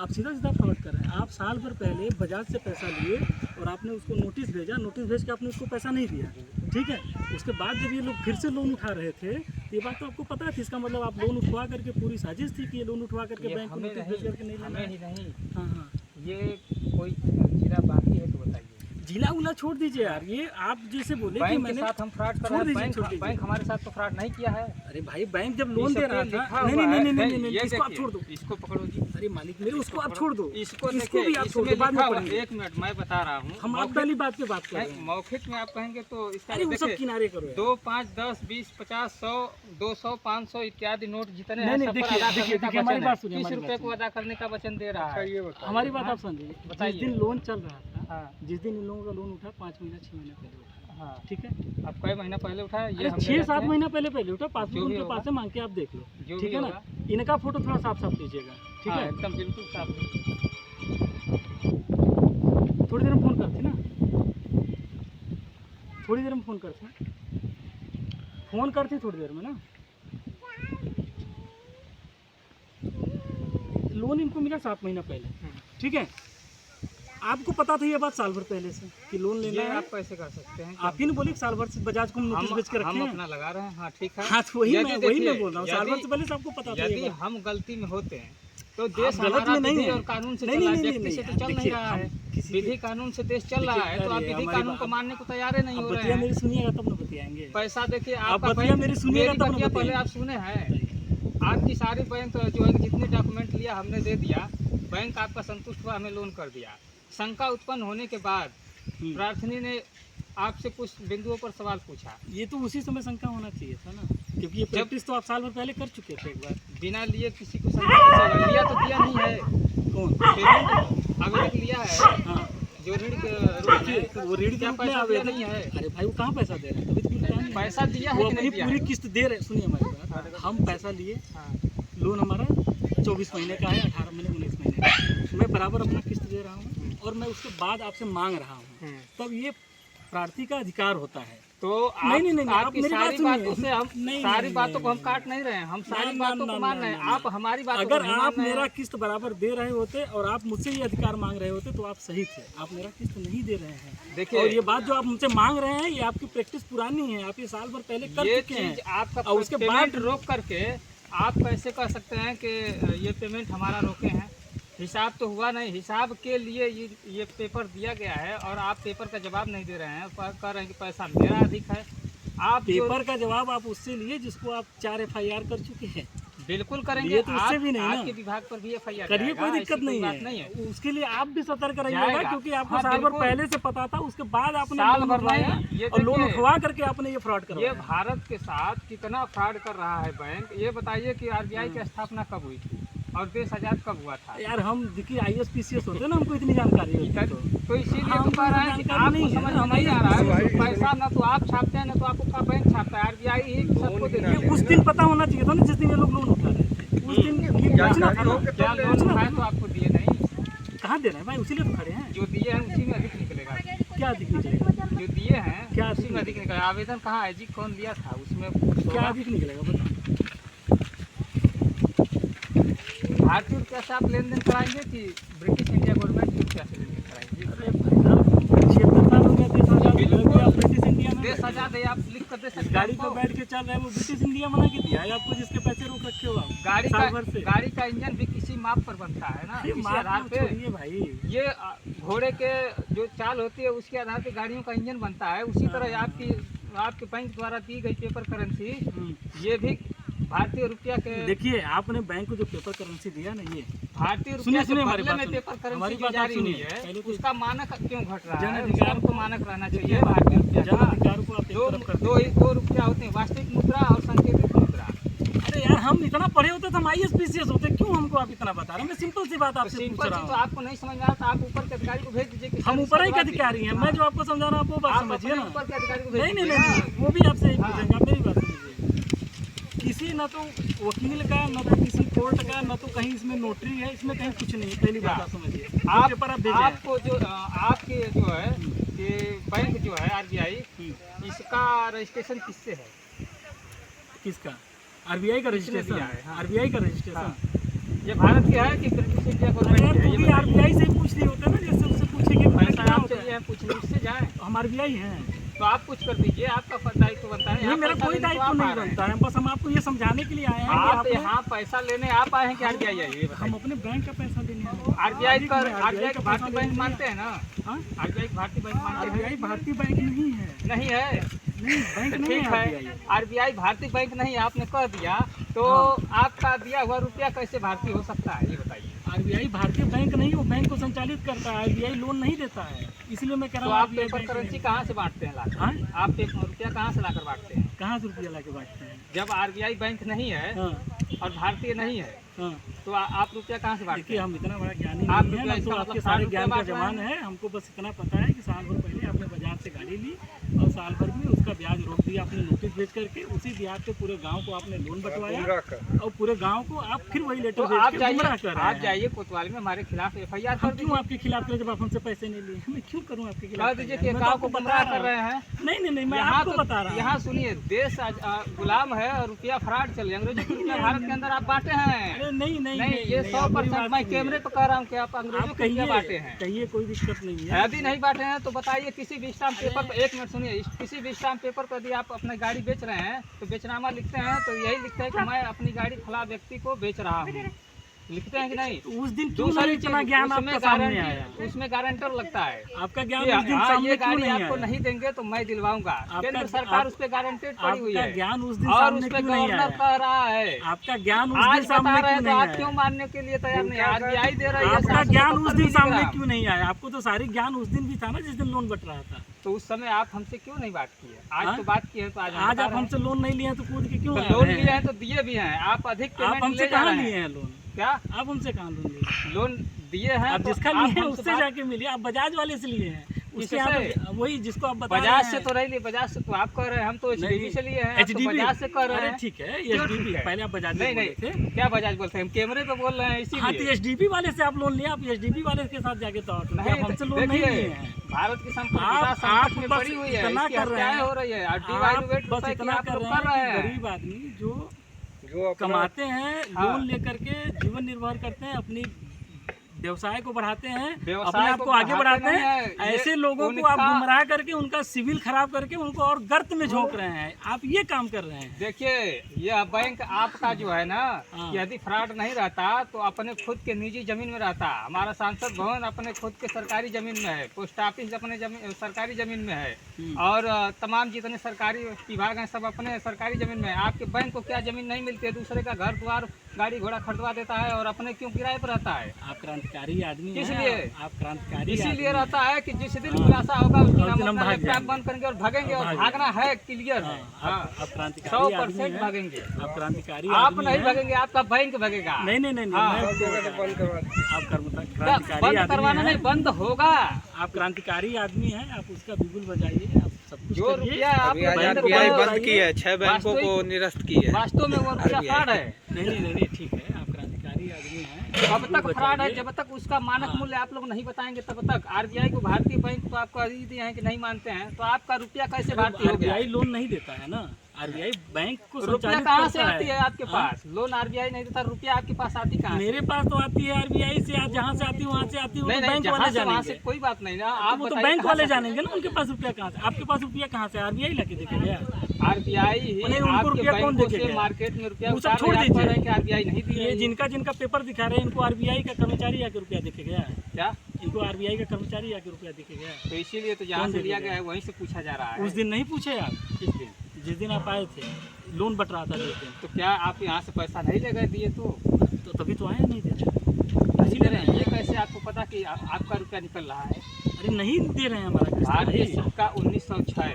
आप सीधा सीधा फ्रॉड कर रहे हैं। आप साल भर पहले बजाज से पैसा लिए और आपने उसको नोटिस भेजा, नोटिस भेज के आपने उसको पैसा नहीं दिया, ठीक है। उसके बाद जब ये लोग फिर से लोन उठा रहे थे तो ये बात तो आपको पता थी। इसका मतलब आप लोन उठवा करके पूरी साजिश थी कि ये लोन उठवा करके बैंक को नोटिस भेज करके नहीं लेना है। हाँ हाँ, ये कोई जिला बाकी है तो बताइए। जिला उला छोड़ दीजिए यार, ये आप जैसे बोले कि बैंक मैंने के साथ हम फ्रॉड कर रहे हैं, बैंक हमारे साथ तो फ्रॉड नहीं किया है। अरे भाई बैंक जब लोन दे रहा था, नहीं नहीं नहीं नहीं नहीं, इसको आप छोड़ दो, इसको पकड़ो जी। अरे मालिक मेरे, उसको आप छोड़ दो, इसको भी आप छोड़ दो, बाद में पढ़ेंगे। एक मिनट मैं बता रहा हूँ, हम आप वाली बात पे बात कर रहे हैं। मौखिक में आप कहेंगे तो इसका अरे वो सब किनारे करो यार। 2, 5, 10, 20, 50, 100, 200, 500 इत्यादि नोट जितने नहीं नहीं, देखिए हमारी बात सुनिए, 30 रुपए को अदा करने का वचन दे रहा है। हमारी बात आप समझिए। बताइए। जिस दिन लोन चल रहा था, हाँ जिस दिन इन लोगों का लोन उठा 5 महीना 6 महीना पहले उठा, हाँ, ठीक है। अब कई महीना पहले उठाया ये 6-7 महीना पहले उठा, पासबुक जो भी उनके होगा। पास है, मांग के आप देख लो, जो ठीक भी है ना। इनका फोटो थोड़ा साफ साफ लीजिएगा, ठीक है। एकदम बिल्कुल साफ। थोड़ी देर में फ़ोन करती ना, थोड़ी देर में फ़ोन करती थोड़ी देर में ना। लोन इनको मिला 7 महीना पहले, ठीक है। आपको पता था ये बात साल भर पहले से कि लोन लेना है। आप कैसे कर सकते हैं? आप ही ने बोले कि साल भर से बजाज को नोटिस भेज के रखे हम हैं। अपना लगा रहे हैं, हाँ ठीक है। हाँ तो वही मैं देखिए, बोल रहा हूँ, साल भर से पहले से आपको पता था। यदि हम गलती में होते हैं तो देश गलत हमारा में नहीं विधि है और कानून से नहीं, चल रहा है, नहीं, व्यक्ति से नहीं, तो चल नहीं रहा है। विधि कानून से देश चल रहा है, तो आप विधि कानून को मानने को तैयार नहीं हो रहे हैं। मेरी सुनिएगा तब ना बतियाएंगे। पैसा देखिए, आप बतिया मेरी सुनिएगा तब ना पहले आप सुने हैं। आपकी सारी बैंक जो है जितने डॉक्यूमेंट लिया हमने दे दिया, बैंक आपका संतुष्ट हुआ, हमें लोन कर दिया। शंका उत्पन्न होने के बाद प्रार्थनी ने आपसे कुछ बिंदुओं पर सवाल पूछा। ये तो उसी समय शंका होना चाहिए था ना, क्योंकि ये प्रैक्टिस तो आप साल भर पहले कर चुके थे एक बार। बिना लिए किसी को शंका कैसे होगा? लिया तो दिया नहीं है। कौन आवेदन लिया है? हाँ, जो ऋण के रूप में, तो वो ऋण क्या का पैसा पैसा दिया नहीं है? अरे भाई वो कहाँ पैसा दे रहे हैं? तभी तो कुछ काम पैसा दिया है वो कि अपनी नहीं दिया पूरी है? किस्त दे रहे। सुनिए हमारी बात, हम पैसा लिए, हाँ। लोन हमारा 24 महीने का है, 18 महीने 19 महीने का। मैं बराबर अपना किस्त दे रहा हूँ और मैं उसके बाद आपसे मांग रहा हूँ, तब ये प्रार्थी का अधिकार होता है। तो नहीं, आपकी सारी बातों से हम सारी बातों को हम नहीं, काट नहीं रहे हैं, हम सारी ना, बातों ना, को ना, मान रहे हैं। ना, आप हमारी बातों अगर को नहीं आप मान रहे मेरा हैं। किस्त बराबर दे रहे होते और आप मुझसे ये अधिकार मांग रहे होते तो आप सही थे। आप मेरा किस्त नहीं दे रहे हैं। देखिए, और ये बात जो आप मुझसे मांग रहे हैं, ये आपकी प्रैक्टिस पुरानी है, आप ये साल भर पहले कर ये चुके हैं। चीज आपका और उसके पेमेंट बाद रोक करके आप कैसे कह सकते हैं कि ये पेमेंट हमारा रोके हैं? हिसाब तो हुआ नहीं। हिसाब के लिए ये पेपर दिया गया है और आप पेपर का जवाब नहीं दे रहे हैं, कह रहे हैं कि पैसा मेरा अधिक है। आप पेपर का जवाब आप उससे लिए जिसको आप 4 FIR कर चुके हैं। बिल्कुल करेंगे। ये तो उससे भी नहीं ना। आपके विभाग पर भी FIR करिए, कोई दिक्कत नहीं है। उसके लिए आप भी सतर्क रहिएगा, क्योंकि आपको साल भर पहले से पता था, उसके बाद आपने साल लोन भर उठवाया ये और लोन उठवा करके आपने ये फ्रॉड ये करवाया। भारत के साथ कितना फ्रॉड कर रहा है बैंक। ये बताइए कि RBI की स्थापना कब हुई थी और देश आजाद कब हुआ था? यार हम देखिए IAS PCS होते हैं ना, हमको इतनी जानकारी होती है। तो इसीलिए हम तो कह रहे हैं कि जानकारी आपको नहीं है, समझ में हमारी नहीं आ रहा है। पैसा ना तो आप छापते हैं ना तो आपका बैंक छापता है। RBI ही सबको देती है। उस दिन पता होना चाहिए था ना, जिस दिन ये लोग लोन उठा रहे थे। उस दिन ये पूछना था ना, क्या लोन उठाए तो आपको दिए नहीं? कहाँ दे रहे हैं भाई, उसी लिए तो खड़े हैं। जो दिए हैं उसी में अधिक निकलेगा। क्या अधिक निकलेगा? जो दिए हैं क्या उसी में अधिक निकलेगा। आवेदन कहाँ है जी, कौन दिया था उसमें? क्या अधिक निकलेगा बताओ। भारतीय रुपया से आप लेन देन कराएंगे कि ब्रिटिश इंडिया गवर्नमेंट रुपया से लेन देन कराएंगे? अरे भाई साहब 76 साल हो गया देश आजाद हुए, आप ब्रिटिश इंडिया में देश आजाद है, आप लिख कर दे सकते हैं। गाड़ी पे बैठ के चल रहे हैं, वो ब्रिटिश इंडिया बना के दिया है आपको, जिसके पैसे रोक रखे हो आप साल भर से। गाड़ी का इंजन भी किसी माप पर बनता है ना, किसी आधार पे। छोड़िए भाई, ये घोड़े के जो चाल होती है उसके आधार पे गाड़ियों का इंजन बनता है। उसी तरह आपके बैंक द्वारा दी गई पेपर करेंसी ये भी भारतीय रुपया के। देखिए आपने बैंक को जो पेपर करेंसी दिया ना, ये भारतीय रुपया के हमारी बदले बात में सुनिए। पेपर करेंसी हमारी जो बात जारी हुई सुनिए। है पहले तो उसका मानक क्यों घट रहा है? जनाधिकार उसका तो मानक रहना चाहिए भारतीय रुपया जन का। अधिकार को आप एक तरफ कर दो रुपया होते हैं, वास्तविक मुद्रा और संकेतित मुद्रा। अरे यार हम इतना पढ़े होते तो हम IAS PCS होते, क्यों हमको आप इतना बता रहे हैं? मैं सिंपल सी बात आपसे पूछ सिंपल रहा चीज तो हूँ। आपको नहीं समझ में आता, आप ऊपर के अधिकारी को भेज दीजिए कि हम ऊपर ही के अधिकारी हैं, मैं जो आपको समझा रहा हूँ वो बात आप समझिए अपने ना। ऊपर के अधिकारी को भेज नहीं नहीं दीजिए नहीं, ना। वो भी आपसे ही पूछेंगे, आप मेरी बात समझिए। किसी न तो वकील का, न तो किसी कोर्ट का, न तो कहीं इसमें नोटरी है, इसमें कहीं कुछ नहीं है। पहली बात आप समझिए। पेपर आप भेजे हैं। आपको जो आपके जो है कि बैंक जो है RBI, इसका रजिस्ट्रेशन किससे है? किसका? RBI का रजिस्ट्रेशन दिया है, हाँ। RBI का रजिस्ट्रेशन ये भारत के है कि ब्रिटिश इंडिया गवर्नमेंट हम आरबीआई हैं। तो आप कुछ कर दीजिए, आपका दायित्व बनता है। नहीं, यहाँ मेरा पैसा कोई लेने तो दायित्व आप आ नहीं रहे हैं। बनता है, बस हम आपको ये समझाने के लिए आए हैं कि आप आपने यहाँ पैसा लेने आप आए हैं कि आरबीआई है, ये बताइए। हम अपने बैंक का पैसा देने आए हैं। आरबीआई का आरबीआई का भारतीय पैसा बैंक लेने मानते हैं ना? हाँ? आरबीआई भारतीय बैंक मानते हैं? आरबीआई भारतीय बैंक नहीं है। नहीं है, नहीं, बैंक नहीं ठीक है है। आरबीआई। आरबीआई भारतीय बैंक नहीं है, आपने कह दिया, तो आपका दिया हुआ रुपया कैसे भारतीय हो सकता है, ये बताइए। आरबीआई भारतीय बैंक नहीं, वो बैंक को संचालित करता है। आरबीआई लोन नहीं देता है, इसलिए मैं कह तो रहा हूँ आप RBI पेपर बैंक करेंसी नहीं। कहाँ से बांटते हैं लाकर? हाँ? आप रुपया कहाँ से लाकर बांटते हैं? कहाँ से रुपया लाके बांटते हैं? जब आरबीआई बैंक नहीं है हाँ, और भारतीय नहीं है, हाँ। तो आप रुपया कहाँ से बांटते देखिए, हैं? हम इतना बड़ा ज्ञानी आप नहीं है, रुपया हम तो इसका आपके मतलब सारे 60 ज्ञान का रुपया बांट जवान रहे है। हमको बस इतना पता है कि साल भर पहले आपने बाजार से गाड़ी ली और साल भर में उसका ब्याज रोक दिया, आपने नोटिस भेज करके उसी ब्याज पे पूरे गांव को आपने लोन बंटवाया और पूरे गांव को आप फिर वही लेटर तो भेज आप के जाइए, गुमराह कर रहे आप हैं। जाइए कोतवाली में हमारे खिलाफ एफआईआर कर हम क्यों दीजिए। आपके खिलाफ करें जब आप हमसे पैसे नहीं लिए? मैं क्यों करूं आपके खिलाफ? कह दीजिए कि मैं तो गांव आपको को बता गुमराह रहा कर रहे हैं। हूं। नहीं, मैं यहाँ आपको तो बता रहा हूँ। यहाँ सुनिए, देश आज गुलाम है और रुपया फ्रॉड चल रहा है। अंग्रेजों के रुपया भारत के अंदर आप बांटे हैं। अरे नहीं, ये आप मेरी 100% बात मैं सुनिए। कैमरे पे कह रहा हूँ कि आप अंग्रेजों आप के रुपया बांटे हैं। कहिए, कोई दिक्कत नहीं है। यदि नहीं बांटे हैं तो बताइए, किसी भी स्टाम्प पेपर पर, एक मिनट सुनिए, किसी भी स्टाम्प पेपर पर यदि आप अपनी गाड़ी बेच रहे हैं तो बेचनामा लिखते हैं, तो यही लिखते हैं कि मैं अपनी गाड़ी फला व्यक्ति को बेच रहा हूँ, लिखते हैं कि नहीं? तो उस दिन क्यों दूसरी नहीं इतना चीज, ज्ञान आपका सामने आया? उसमें गारंटर लगता है आपका ज्ञान कि उस दिन हाँ, सामने ये क्यों गाड़ी नहीं आपको आया? नहीं देंगे तो मैं दिलवाऊंगा। केंद्र सरकार उस पर गारंटेड पड़ी हुई आपका है ज्ञान उस दिन और सामने उस पर क्यों नहीं गवर्नर आया? कह रहा है। आपका ज्ञान उस दिन आज बता सामने रहे क्यों हैं तो नहीं आप क्यों आया? मानने के लिए तैयार नहीं? आरबीआई दे रही है आपका 777 ज्ञान उस दिन सामने मिलीग्राम। क्यों नहीं आया? आपको तो सारी ज्ञान उस दिन भी था ना, जिस दिन लोन बट रहा था। तो उस समय आप हमसे क्यों नहीं बात की है? आज हाँ? तो बात की है, तो आज हम आज बता आप रहे हैं। हमसे लोन नहीं लिए हैं तो कूद के क्यों तो आए लोन हैं? लिए हैं तो दिए भी हैं, आप अधिक आप पेमेंट हमसे ले जा कहाँ रहे लिए हैं। हैं लोन? क्या आप हमसे कहाँ लोन लिए? लोन दिए हैं? आप तो जिसका आप लिए हैं हमसे उससे बात- जाके मिलिए। आप बजाज वाले से लिए हैं, उसके किससे? यहाँ तो वही जिसको आप बता रहे बजाज हैं। से तो रही ली, बजाज से तो आप कह रहे हैं, हम तो एचडीबी से लिए हैं, आप तो HDB बजाज से कह रहे अरे हैं। ठीक है, क्यों एचडीबी ठीक है? पहले आप बजाज नहीं में बोले थे। नहीं, क्या बजाज बोलते हैं? हम कैमरे पे बोल रहे हैं हाँ, तो इसीलिए। एचडीबी वाले से आप लोन लिए, आप एचडीबी वाले के साथ जाके तो आप नहीं, हमसे लोन नहीं देखिए, लिए हैं। भारत की संपत्ति आप संकट में बस पड़ी हुई है, इतना इसकी कर रहे हत्याएं हैं। हो रही है, आप डिवाइडेड बस रुपए की इतना आप कर लोग रहे हैं कि हैं। गरीब आदमी जो अपना कमाते हैं, हाँ। लोन लेकर के जीवन निर्वाह करते हैं, अपनी व्यवसाय को बढ़ाते हैं, व्यवसाय अपने आप को को आगे बढ़ाते बढ़ाते नहीं हैं। है, ये ऐसे लोगों को आप उनका- गुमराह करके उनका सिविल खराब करके उनको और गर्त में झोंक रहे हैं। आप ये काम कर रहे हैं। देखिए, यह बैंक आपका जो है ना, हाँ। यदि फ्रॉड नहीं रहता तो अपने खुद के निजी जमीन में रहता। हमारा सांसद भवन अपने खुद के सरकारी जमीन में है, पोस्ट ऑफिस अपने सरकारी जमीन में है, और तमाम जितने सरकारी विभाग हैं सब अपने सरकारी जमीन में है। आपके बैंक को क्या जमीन नहीं मिलती है? दूसरे का घर द्वार गाड़ी घोड़ा खरीदवा देता है और अपने क्यों किराए पर रहता है? आप क्रांतिकारी आदमी हैं। इसलिए आप क्रांतिकारी इसीलिए आदमी हैं। रहता है कि जिस दिन खुलासा होगा उस दिन उस दिन हम हम अपना भाग लैपटॉप जाएंगे। बंद करेंगे और भागेंगे, और भाग भागना है, क्लियर है। हाँ, आप क्रांतिकारी 100% आदमी हैं। भागेंगे। आप क्रांतिकारी आप आदमी नहीं हैं। भागेंगे, आपका बैंक भागेगा। नहीं नहीं नहीं, हाँ। मैं सब जगह तो बंद करवा दी। आप क्या क्रांतिकारी बंद आदमी करवाना हैं। नहीं, बंद होगा। आप क्रांतिकारी आदमी हैं, आप उसका बिल्कुल बजाइए, आप सब कुछ जो करिए। रुपया आप अभी आज बैंक को आरबीआई बंद बंद की है, 6 बैंकों को निरस्त की है। वास्तव में वो रुपया RBI फ्रॉड है। नहीं, ठीक है, आप क्रांतिकारी आदमी हैं। कब बिल्कुल तक फ्रॉड है? बचाइए। जब तक उसका मानक हाँ। मूल्य आप लोग नहीं बताएंगे तब तक। आरबीआई को भारतीय बैंक तो आपको अभी दिए हैं कि नहीं मानते हैं, तो आपका रुपया कैसे भारतीय हो गया? आरबीआई लोन नहीं देता है ना, आरबीआई बैंक को रुपया संचालित कहाँ से करता आती है आपके हाँ? पास? लोन आरबीआई नहीं देता, रुपया आपके पास आती कहाँ से? मेरे पास तो आती है आरबीआई से। आप जहाँ से आती है वहाँ से आती है, वो नहीं तो नहीं, बैंक जहाँ वाले से वहाँ से जानेंगे। कोई बात नहीं ना। तो आप वो तो बताइए बैंक कहाँ वाले से जानेंगे ना, उनके पास रुपया कहाँ से? आपके पास रुपया कहाँ से? आरबीआई लाके देखेगा। आरबीआई ही नहीं, उनको आपके रुपया कौन बैंकों से देखेगा? मार्केट में रुपया वो सब उतार छोड़ रहे हैं, आप कह रहे हैं दीजिए। कि आरबीआई नहीं दी ये है। जिनका पेपर दिखा रहे हैं, इनको आरबीआई का कर्मचारी आके रुपया देखेगा। क्या? इनको आरबीआई का कर्मचारी आके रुपया देखेगा। तो इसीलिए तो जहाँ कौन से लिया देखेगा? गया है वहीं से पूछा जा रहा है। उस दिन नहीं पूछे आप? किस दिन? जिस दिन आप आए थे, लोन बट रहा था जिस दिन, तो क्या आप यहाँ से पैसा नहीं ले गए दिए? तो तभी तो आए नहीं थे। नहीं दे रहे हैं। ये कैसे आपको पता कि आपका रुपया निकल रहा है? अरे नहीं दे रहे हैं हमारा किस्त भारतीय भाई। सिक्का 1906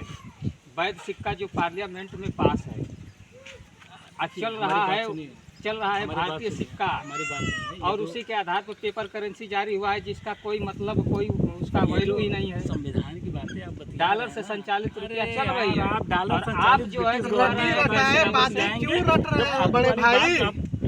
वैध सिक्का जो पार्लियामेंट में पास है, आज चल हमारी रहा बात है, सुनिए। चल रहा है हमारी बात भारतीय सुनिए। सिक्का, हमारी बात सुनिए। और उसी के आधार पर पेपर करेंसी जारी हुआ है, जिसका कोई मतलब, कोई उसका वैल्यू ही नहीं है। संविधान की बातें आप बता डॉलर से संचालित रुपया चल रही है। आप डॉलर और संचालित आप जो है ब्रिटिश गवर्नमेंट गवर्नमेंट बताए, आप बातें जाएंगे, क्यों रट रहे हैं जब बड़े आपकी भाई? बात आप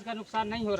समाज का नुकसान नहीं हो रहा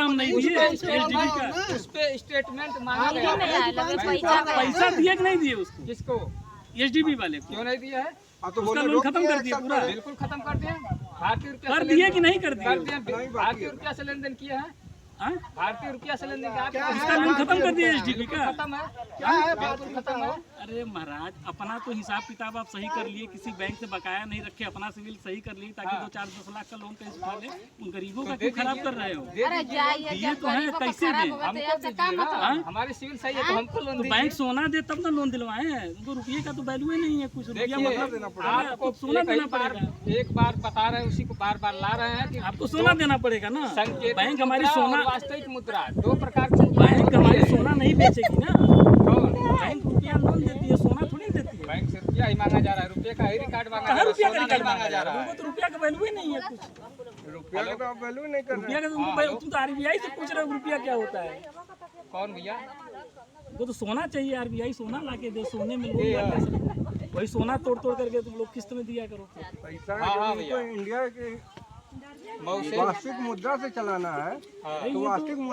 काम नहीं उस दिए पैसे एसडीबी वाला का। ना। उस पे स्टेटमेंट मांगा आपको गया है। लगे पैसा पैसा दिए कि नहीं दिए उसको किसको एसडीबी वाले को? क्यों नहीं दिया है? तो उसका बोले लोन रोक खत्म दिया कर एक दिया साल पूरा। पहले। बिल्कुल खत्म कर दिया। भारतीय रुपया कर से दिए लेन- कि नहीं कर दिए? कर दिया। नहीं, बाकी भारतीय है। रुपया से लेन देन किया है। हाँ? भारतीय रुपया से लेन देन क्या है? उसका लोन खत्म कर दिया एसडीपी का। खत्म है। क्या है बिल्कुल खत्म है। अरे महाराज, अपना तो हिसाब किताब आप सही कर लिए, किसी बैंक से बकाया नहीं रखे, अपना सिविल सही कर लिए ताकि 2-4-10 लाख का लोन कैसे उठा ले। उन गरीबों का क्यों खराब कर रहे हो? अरे जाइए ये जब तो है, गरीबों का कैसे खराब दें? होगा तो हमको आपसे क्या दीजिए मतलब? ना। हमारी सिविल सही है तो हमको लोन तो दीजिए। बैंक सोना दे तब ना लोन दिलवाए। उनको रुपये का तो वैल्यू ही नहीं है, कुछ रुपया देखिए, मतलब देना पड़ेगा। आपको सोना देना एक बार बता रहे हैं, उसी को बार बार ला रहे हैं कि आपको सोना देना पड़ेगा ना। संकेतिक बैंक हमारी मुद्रा और सोना, वास्तविक मुद्रा दो प्रकार की मुद्रा बैंक हमारी सोना नहीं बेचेगी ना। कौन? बैंक रुपया लोन देती है, सोना थोड़ी देती है। बैंक से रुपया ही मांगा जा रहा है, रुपये का ही रिकॉर्ड मांगा जा कहाँ रहा है, रुपया का सोना नहीं रिकॉर्ड मांगा जा रहा उनको है। तो रुपया का वैल्यू ही नहीं है कुछ। रुपया का तो आप वैल्यू नहीं कर रहे रुपया का तो उनको, तुम तो आरबीआई से पूछ रहे हो रुपया क्या होता है। कौन भैया? वो तो सोना चाहिए, आरबीआई सोना ला के दे, सोने में लोन ला के, वही सोना तोड़ तोड़ करके तुम लोग किस्त में दिया करो। पैसा हाँ, हाँ, जब इनको भैया। इंडिया के मऊ से वास्तविक मुद्रा से चलाना है हाँ। तो वास्तविक